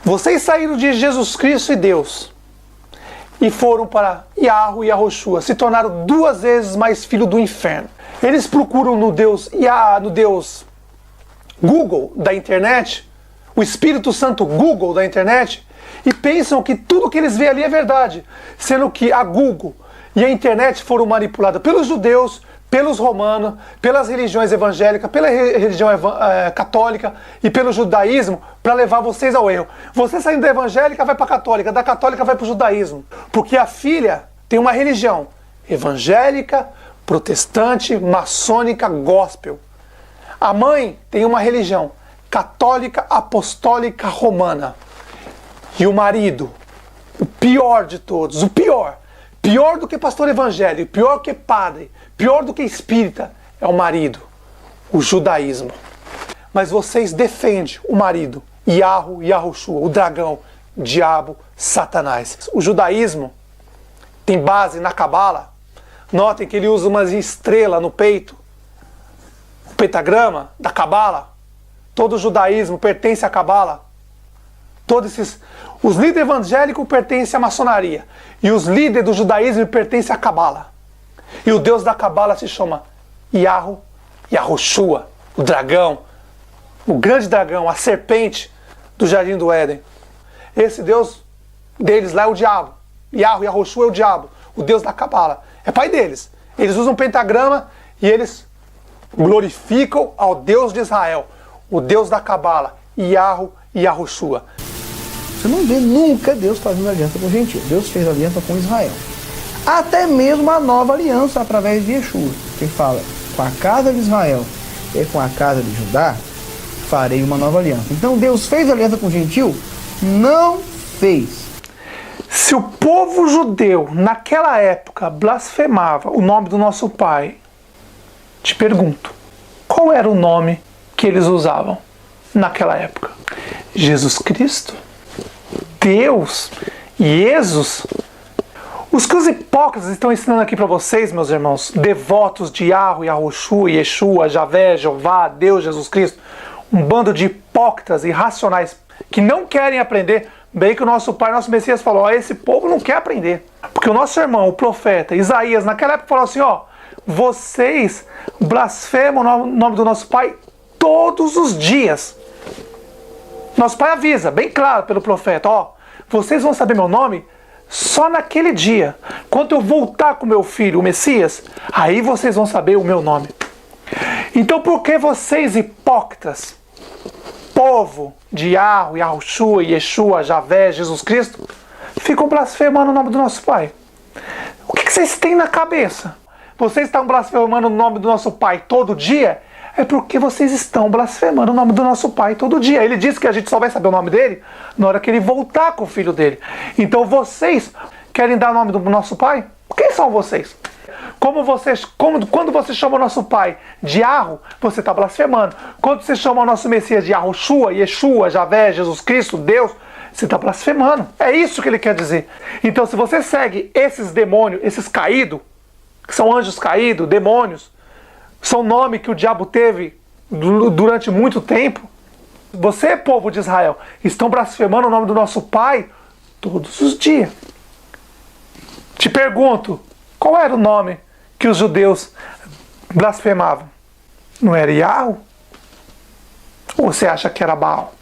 Vocês saíram de Jesus Cristo e Deus e foram para Yahweh e Yahushua, se tornaram 2 vezes mais filho do inferno. Eles procuram no Deus Google da internet, o Espírito Santo Google da internet, e pensam que tudo que eles veem ali é verdade, sendo que a Google e a internet foram manipuladas pelos judeus, pelos romanos, pelas religiões evangélicas, pela religião católica e pelo judaísmo para levar vocês ao erro. Você saindo da evangélica vai para a católica, da católica vai para o judaísmo, porque a filha tem uma religião evangélica, protestante, maçônica, gospel. A mãe tem uma religião católica, apostólica, romana. E o marido, o pior de todos, o pior do que pastor evangélico, pior que padre, pior do que espírita, é o marido, o judaísmo. Mas vocês defendem o marido, Yahweh, Yahushua, o dragão, diabo, Satanás. O judaísmo tem base na Cabala. Notem que ele usa uma estrela no peito, o pentagrama da Cabala. Todo o judaísmo pertence à Cabala. Os líderes evangélicos pertencem à maçonaria. E os líderes do judaísmo pertencem à Cabala. E o Deus da Cabala se chama Yahweh, Yahushua, o dragão, o grande dragão, a serpente do Jardim do Éden. Esse Deus deles lá é o diabo. Yahweh, Yahushua é o diabo, o Deus da Cabala. É pai deles. Eles usam pentagrama e eles glorificam ao Deus de Israel, o Deus da Cabala, Yahweh, Yahushua. Você não vê nunca Deus fazendo aliança com o gentio. Deus fez aliança com Israel. Até mesmo a nova aliança através de Yeshua. Que fala, com a casa de Israel e com a casa de Judá, farei uma nova aliança. Então Deus fez aliança com o gentio? Não fez. Se o povo judeu, naquela época, blasfemava o nome do nosso Pai, te pergunto, qual era o nome que eles usavam naquela época? Jesus Cristo? Deus? Jesus? Os que os hipócritas estão ensinando aqui para vocês, meus irmãos, devotos de Yahweh, Yahushua, Yeshua, Javé, Jeová, Deus, Jesus Cristo, um bando de hipócritas irracionais que não querem aprender, bem que o nosso Pai, nosso Messias falou, ó, esse povo não quer aprender. Porque o nosso irmão, o profeta Isaías, naquela época falou assim, ó, vocês blasfemam o nome do nosso Pai todos os dias. Nosso Pai avisa, bem claro pelo profeta, ó, vocês vão saber meu nome só naquele dia. Quando eu voltar com meu filho, o Messias, aí vocês vão saber o meu nome. Então por que vocês hipócritas, povo de Yahweh, Yahushua, Yeshua, Javé, Jesus Cristo, ficam blasfemando o nome do nosso Pai? O que vocês têm na cabeça? Vocês estão blasfemando o nome do nosso Pai todo dia? É porque vocês estão blasfemando o nome do nosso Pai todo dia. Ele disse que a gente só vai saber o nome dele na hora que ele voltar com o filho dele. Então vocês querem dar o nome do nosso Pai? Quem são vocês? Quando você chama o nosso Pai de Yahweh, você está blasfemando. Quando você chama o nosso Messias de Yahushua, Yeshua, Javé, Jesus Cristo, Deus, você está blasfemando. É isso que ele quer dizer. Então se você segue esses demônios, esses caídos, que são anjos caídos, demônios, são nome que o diabo teve durante muito tempo. Você, povo de Israel, estão blasfemando o nome do nosso Pai todos os dias. Te pergunto, qual era o nome que os judeus blasfemavam? Não era Yahweh? Ou você acha que era Baal?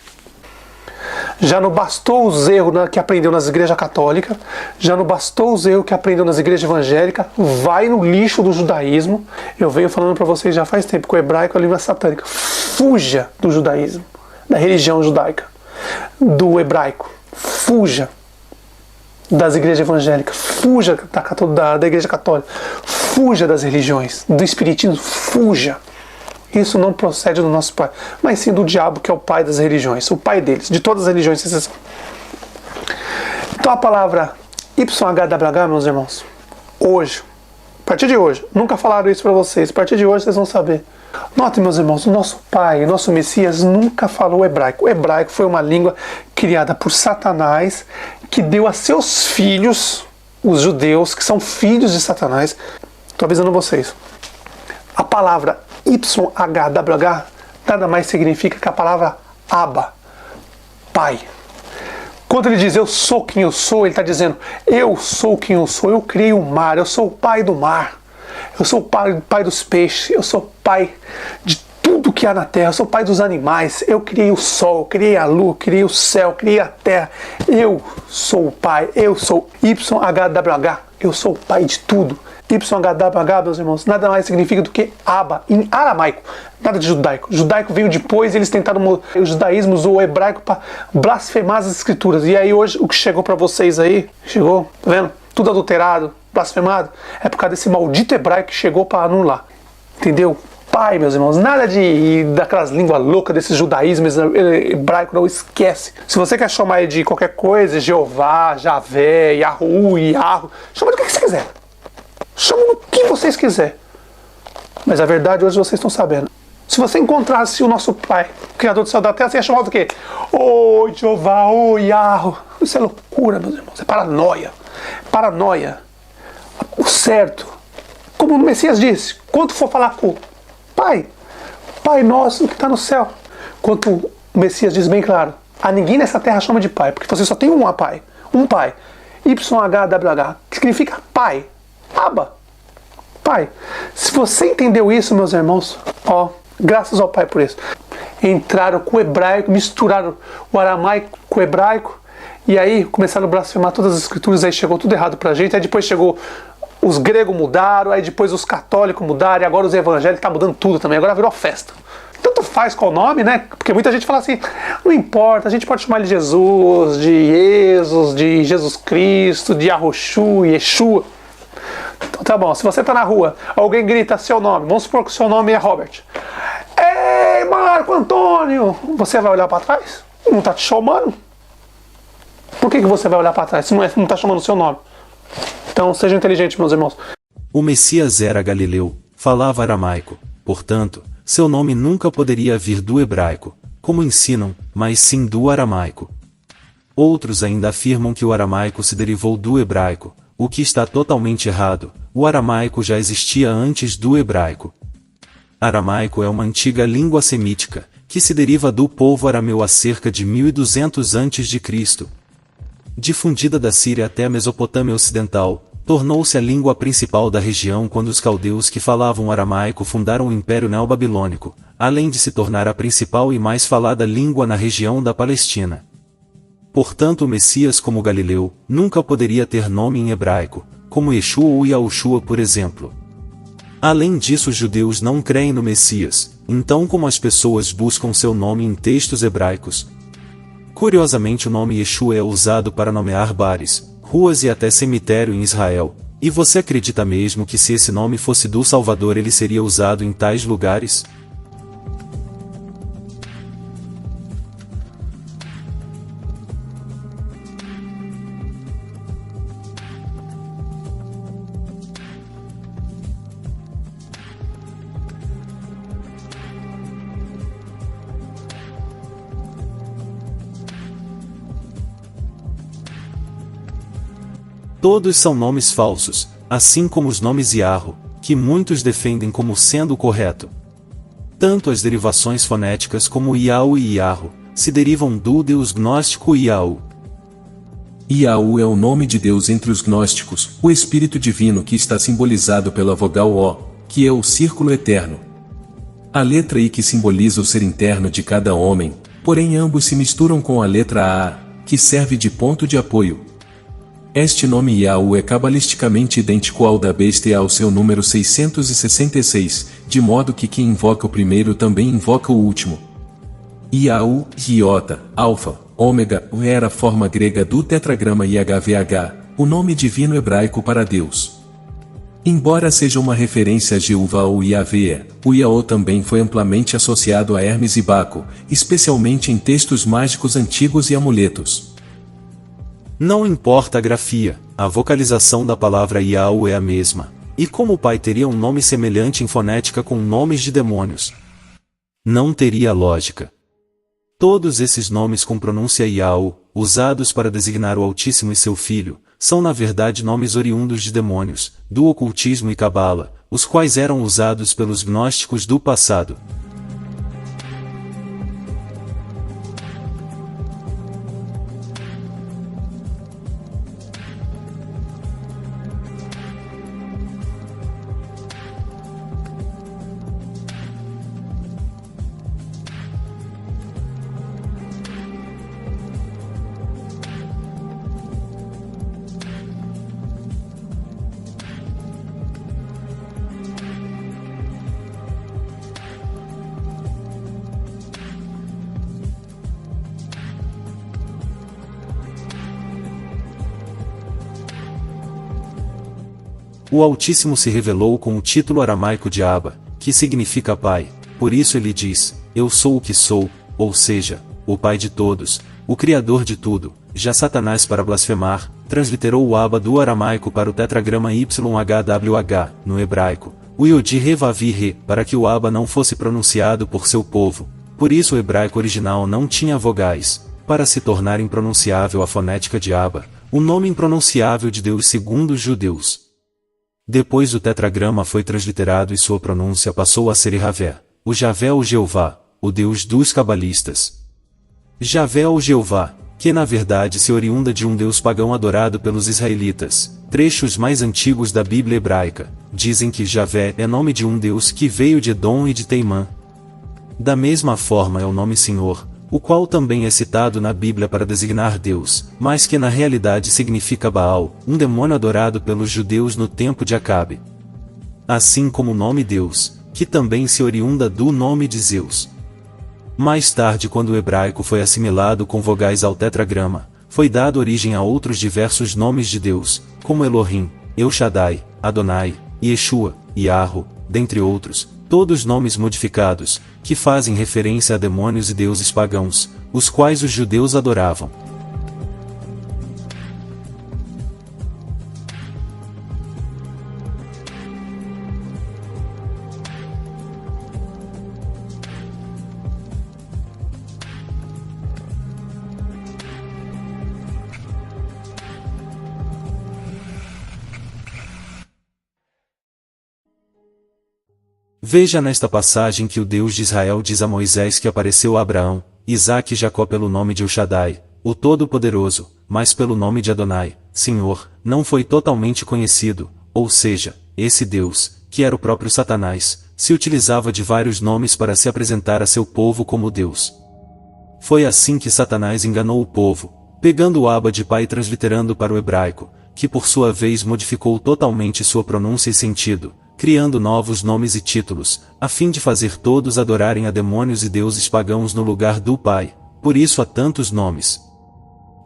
Já não bastou os erros que aprendeu nas igrejas católicas, já não bastou os erros que aprendeu nas igrejas evangélicas, vai no lixo do judaísmo. Eu venho falando para vocês já faz tempo que o hebraico é a língua satânica. Fuja do judaísmo, da religião judaica, do hebraico. Fuja das igrejas evangélicas, fuja da igreja católica, fuja das religiões, do espiritismo, fuja. Isso não procede do nosso Pai, mas sim do diabo, que é o pai das religiões, o pai deles, de todas as religiões, sem exceção. Então a palavra YHWH, meus irmãos, hoje, a partir de hoje, nunca falaram isso para vocês, a partir de hoje vocês vão saber. Notem, meus irmãos, o nosso Pai, o nosso Messias nunca falou hebraico. O hebraico foi uma língua criada por Satanás, que deu a seus filhos, os judeus, que são filhos de Satanás. Estou avisando vocês. A palavra YHWH nada mais significa que a palavra Abba, Pai. Quando ele diz eu sou quem eu sou, ele está dizendo eu sou quem eu sou, eu criei o mar, eu sou o pai do mar, eu sou o pai dos peixes, eu sou o pai de tudo que há na terra, eu sou o pai dos animais, eu criei o sol, eu criei a lua, eu criei o céu, eu criei a terra, eu sou o pai, eu sou YHWH, eu sou o pai de tudo. YHWH, meus irmãos, nada mais significa do que Abba, em aramaico, nada de judaico. O judaico veio depois, eles tentaram, o judaísmo usou o hebraico para blasfemar as escrituras. E aí hoje, o que chegou para vocês aí, chegou, tá vendo? Tudo adulterado, blasfemado, é por causa desse maldito hebraico que chegou para anular. Entendeu? Pai, meus irmãos, nada daquelas línguas loucas, desse judaísmo hebraico, não esquece. Se você quer chamar de qualquer coisa, Jeová, Javé, Yahu, Yahoo, chama do que você quiser. Chama o que vocês quiserem. Mas a verdade hoje vocês estão sabendo. Se você encontrasse o nosso Pai, o Criador do céu e da terra, você ia chamar do quê? Ô Jeová, ô Yahoo. Isso é loucura, meus irmãos. É paranoia. Paranoia. O certo. Como o Messias disse, quando for falar com o Pai, Pai nosso que está no céu. Quanto o Messias diz bem claro, a ninguém nessa terra chama de Pai, porque você só tem um Pai. Um Pai. YHWH, que significa Pai. Abba, Pai. Se você entendeu isso, meus irmãos, ó, graças ao Pai por isso. Entraram com o hebraico, misturaram o aramaico com o hebraico, e aí começaram a blasfemar todas as escrituras, aí chegou tudo errado pra gente, aí depois chegou, os gregos mudaram, aí depois os católicos mudaram, e agora os evangélicos tá mudando tudo também, agora virou festa. Tanto faz qual nome, né? Porque muita gente fala assim, não importa, a gente pode chamar ele de Jesus, de Jesus Cristo, de Yahushu, Yeshua. Então tá bom, se você tá na rua, alguém grita seu nome, vamos supor que o seu nome é Robert. Ei, Marco Antônio! Você vai olhar para trás? Não tá te chamando? Por que você vai olhar para trás se não tá chamando o seu nome? Então seja inteligente, meus irmãos. O Messias era galileu, falava aramaico, portanto, seu nome nunca poderia vir do hebraico, como ensinam, mas sim do aramaico. Outros ainda afirmam que o aramaico se derivou do hebraico, o que está totalmente errado. O aramaico já existia antes do hebraico. Aramaico é uma antiga língua semítica, que se deriva do povo arameu há cerca de 1200 a.C. Difundida da Síria até a Mesopotâmia Ocidental, tornou-se a língua principal da região quando os caldeus que falavam aramaico fundaram o Império Neobabilônico, além de se tornar a principal e mais falada língua na região da Palestina. Portanto, o Messias, como Galileu, nunca poderia ter nome em hebraico, como Yeshua ou Yahushua, por exemplo. Além disso, os judeus não creem no Messias, então como as pessoas buscam seu nome em textos hebraicos? Curiosamente, o nome Yeshua é usado para nomear bares, ruas e até cemitério em Israel. E você acredita mesmo que se esse nome fosse do Salvador ele seria usado em tais lugares? Todos são nomes falsos, assim como os nomes Yahoo, que muitos defendem como sendo o correto. Tanto as derivações fonéticas como Yahu e Yahoo, se derivam do deus gnóstico Yahu. Yahu é o nome de Deus entre os gnósticos, o Espírito Divino que está simbolizado pela vogal O, que é o círculo eterno. A letra I que simboliza o ser interno de cada homem, porém ambos se misturam com a letra A, que serve de ponto de apoio. Este nome Yahu é cabalisticamente idêntico ao da besta e ao seu número 666, de modo que quem invoca o primeiro também invoca o último. Yahu, Iota, Alfa, Ômega, era a forma grega do tetragrama YHVH, o nome divino hebraico para Deus. Embora seja uma referência a Jeová ou Yahvé, o Yahu também foi amplamente associado a Hermes e Baco, especialmente em textos mágicos antigos e amuletos. Não importa a grafia, a vocalização da palavra Yahu é a mesma. E como o pai teria um nome semelhante em fonética com nomes de demônios? Não teria lógica. Todos esses nomes com pronúncia Yahu, usados para designar o Altíssimo e seu Filho, são na verdade nomes oriundos de demônios, do ocultismo e cabala, os quais eram usados pelos gnósticos do passado. o Altíssimo se revelou com o título aramaico de Abba, que significa Pai. Por isso ele diz: Eu sou o que sou, ou seja, o Pai de todos, o Criador de tudo. Já Satanás, para blasfemar, transliterou o Abba do aramaico para o tetragrama YHWH, no hebraico, o Yod He Vav He, para que o Abba não fosse pronunciado por seu povo. Por isso o hebraico original não tinha vogais, para se tornar impronunciável a fonética de Abba, o nome impronunciável de Deus segundo os judeus. Depois o tetragrama foi transliterado e sua pronúncia passou a ser Yahvé, o Javé ou Jeová, o Deus dos cabalistas. Javé ou Jeová, que na verdade se oriunda de um deus pagão adorado pelos israelitas. Trechos mais antigos da Bíblia hebraica dizem que Javé é nome de um deus que veio de Edom e de Teimã. Da mesma forma é o nome Senhor, o qual também é citado na Bíblia para designar Deus, mas que na realidade significa Baal, um demônio adorado pelos judeus no tempo de Acabe. Assim como o nome Deus, que também se oriunda do nome de Zeus. Mais tarde, quando o hebraico foi assimilado com vogais ao tetragrama, foi dado origem a outros diversos nomes de Deus, como Elohim, El Shaddai, Adonai, Yeshua, Yahweh, dentre outros, todos nomes modificados, que fazem referência a demônios e deuses pagãos, os quais os judeus adoravam. Veja nesta passagem que o Deus de Israel diz a Moisés que apareceu a Abraão, Isaque e Jacó pelo nome de El Shaddai, o Todo-Poderoso, mas pelo nome de Adonai, Senhor, não foi totalmente conhecido, ou seja, esse Deus, que era o próprio Satanás, se utilizava de vários nomes para se apresentar a seu povo como Deus. Foi assim que Satanás enganou o povo, pegando o Abba de Pai e transliterando para o hebraico, que por sua vez modificou totalmente sua pronúncia e sentido, criando novos nomes e títulos, a fim de fazer todos adorarem a demônios e deuses pagãos no lugar do Pai. Por isso há tantos nomes.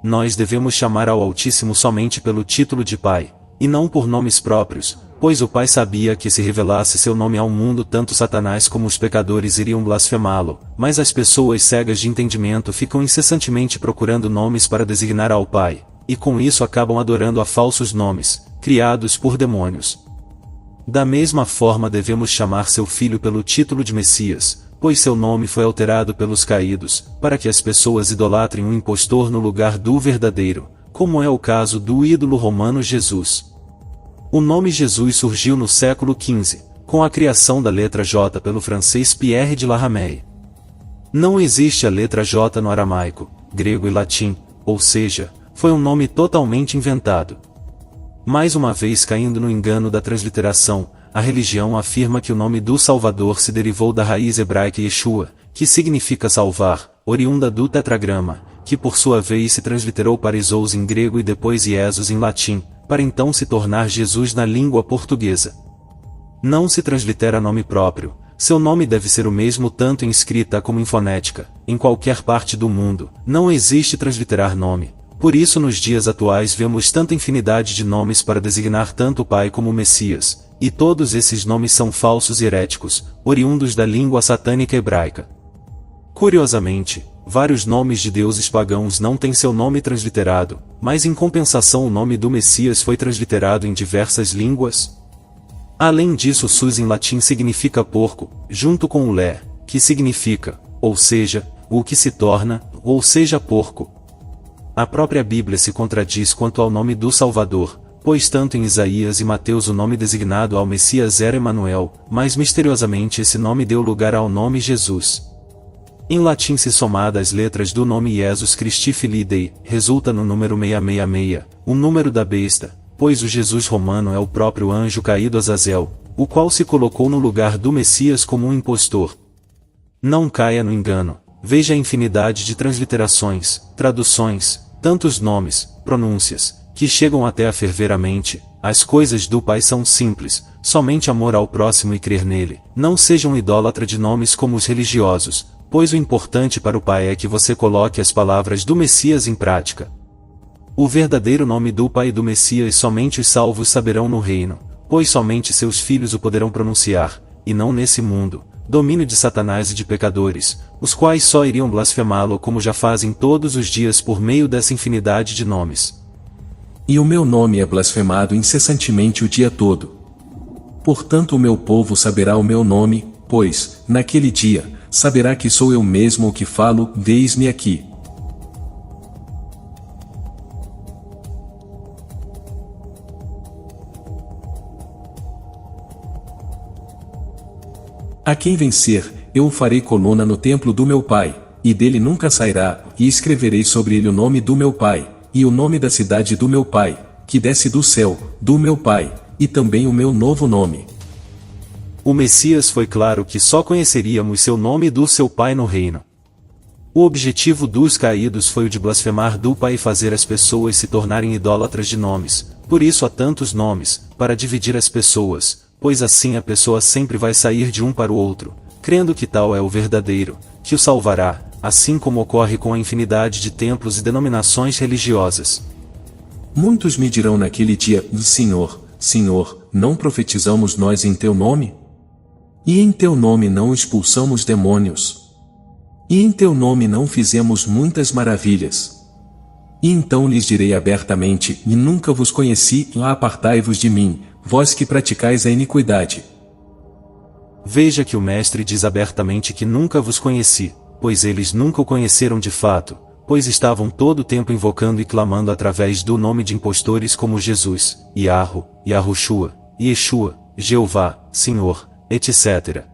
Nós devemos chamar ao Altíssimo somente pelo título de Pai, e não por nomes próprios, pois o Pai sabia que se revelasse seu nome ao mundo tanto Satanás como os pecadores iriam blasfemá-lo, mas as pessoas cegas de entendimento ficam incessantemente procurando nomes para designar ao Pai, e com isso acabam adorando a falsos nomes, criados por demônios. Da mesma forma devemos chamar seu filho pelo título de Messias, pois seu nome foi alterado pelos caídos, para que as pessoas idolatrem um impostor no lugar do verdadeiro, como é o caso do ídolo romano Jesus. O nome Jesus surgiu no século XV, com a criação da letra J pelo francês Pierre de la Ramée. Não existe a letra J no aramaico, grego e latim, ou seja, foi um nome totalmente inventado. Mais uma vez caindo no engano da transliteração, a religião afirma que o nome do Salvador se derivou da raiz hebraica Yeshua, que significa salvar, oriunda do tetragrama, que por sua vez se transliterou para Isos em grego e depois Iesus em latim, para então se tornar Jesus na língua portuguesa. Não se translitera nome próprio, seu nome deve ser o mesmo tanto em escrita como em fonética, em qualquer parte do mundo, não existe transliterar nome. Por isso nos dias atuais vemos tanta infinidade de nomes para designar tanto o Pai como o Messias, e todos esses nomes são falsos e heréticos, oriundos da língua satânica hebraica. Curiosamente, vários nomes de deuses pagãos não têm seu nome transliterado, mas em compensação o nome do Messias foi transliterado em diversas línguas. Além disso, sus em latim significa porco, junto com o lé, que significa, ou seja, o que se torna, ou seja, porco. A própria Bíblia se contradiz quanto ao nome do Salvador, pois tanto em Isaías e Mateus o nome designado ao Messias era Emanuel, mas misteriosamente esse nome deu lugar ao nome Jesus. Em latim, se somada as letras do nome Jesus Christi Filii Dei, resulta no número 666, o número da besta, pois o Jesus romano é o próprio anjo caído Azazel, o qual se colocou no lugar do Messias como um impostor. Não caia no engano. Veja a infinidade de transliterações, traduções, tantos nomes, pronúncias, que chegam até a ferver a mente. As coisas do Pai são simples, somente amor ao próximo e crer nele. Não seja um idólatra de nomes como os religiosos, pois o importante para o Pai é que você coloque as palavras do Messias em prática. O verdadeiro nome do Pai e do Messias somente os salvos saberão no reino, pois somente seus filhos o poderão pronunciar, e não nesse mundo, domínio de Satanás e de pecadores, os quais só iriam blasfemá-lo como já fazem todos os dias por meio dessa infinidade de nomes. E o meu nome é blasfemado incessantemente o dia todo. Portanto o meu povo saberá o meu nome, pois, naquele dia, saberá que sou eu mesmo o que falo, eis-me aqui. A quem vencer, eu o farei coluna no templo do meu pai, e dele nunca sairá, e escreverei sobre ele o nome do meu pai, e o nome da cidade do meu pai, que desce do céu, do meu pai, e também o meu novo nome. O Messias foi claro que só conheceríamos seu nome e do seu pai no reino. O objetivo dos caídos foi o de blasfemar do Pai e fazer as pessoas se tornarem idólatras de nomes, por isso há tantos nomes, para dividir as pessoas, pois assim a pessoa sempre vai sair de um para o outro, crendo que tal é o verdadeiro, que o salvará, assim como ocorre com a infinidade de templos e denominações religiosas. Muitos me dirão naquele dia, Senhor, Senhor, não profetizamos nós em teu nome? E em teu nome não expulsamos demônios? E em teu nome não fizemos muitas maravilhas? E então lhes direi abertamente, e nunca vos conheci, apartai-vos de mim, vós que praticais a iniquidade. Veja que o Mestre diz abertamente que nunca vos conheci, pois eles nunca o conheceram de fato, pois estavam todo o tempo invocando e clamando através do nome de impostores como Jesus, Yahru, Yahushua, Yeshua, Jeová, Senhor, etc.,